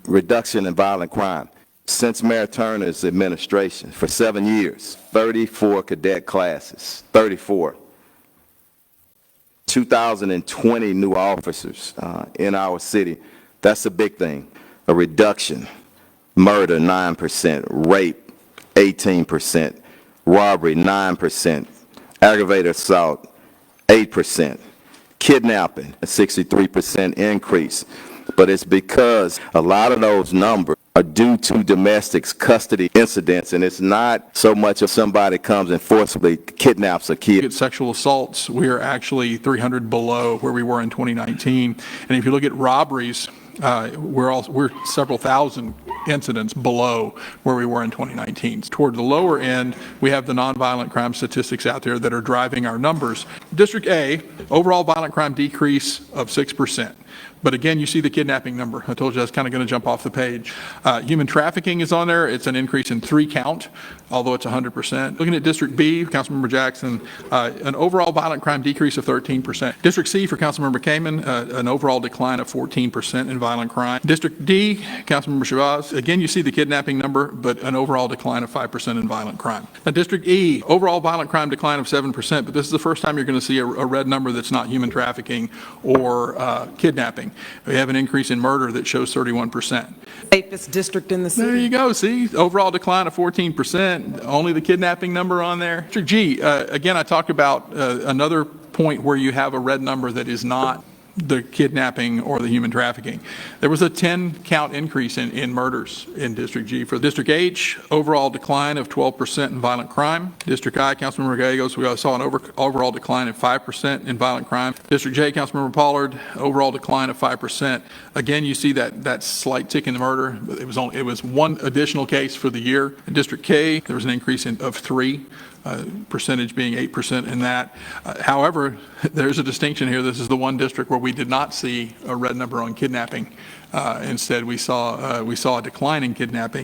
reduction in violent crime. Since Mayor Turner's administration, for 7 years, 34 cadet classes, 34. 2,020 new officers in our city. That's a big thing. A reduction. Murder, 9%. Rape, 18%. Robbery, 9%. Aggravated assault, 8%. Kidnapping, a 63% increase. But it's because a lot of those numbers are due to domestic custody incidents, and it's not so much if somebody comes and forcibly kidnaps a kid. At sexual assaults, we are actually 300 below where we were in 2019. And if you look at robberies, we're several thousand incidents below where we were in 2019. Toward the lower end, we have the nonviolent crime statistics out there that are driving our numbers. District A, overall violent crime decrease of 6%. But again, you see the kidnapping number. I told you that's kind of going to jump off the page. Human trafficking is on there. It's an increase in 3 count, although it's 100%. Looking at District B, Councilmember Jackson, an overall violent crime decrease of 13%. District C for Councilmember Kamen, an overall decline of 14% in violent crime. District D, Councilmember Shabazz, again, you see the kidnapping number, but an overall decline of 5% in violent crime. Now, District E, overall violent crime decline of 7%, but this is the first time you're going to see a red number that's not human trafficking or kidnapping. We have an increase in murder that shows 31%. Safest district in the city. There you go. See, overall decline of 14%. Only the kidnapping number on there. District G, again, I talked about another point where you have a red number that is not the kidnapping or the human trafficking. There was a 10 count increase in murders in District G. For District H, overall decline of 12% in violent crime. District I, Councilmember Gallegos, we saw an overall decline of 5% in violent crime. District J, Councilmember Pollard, overall decline of 5%. Again, you see that slight tick in the murder. It was one additional case for the year. In District K, there was an increase of 3%. Percentage being 8% in that. However, there's a distinction here. This is the one district where we did not see a red number on kidnapping. Instead, we saw a decline in kidnapping.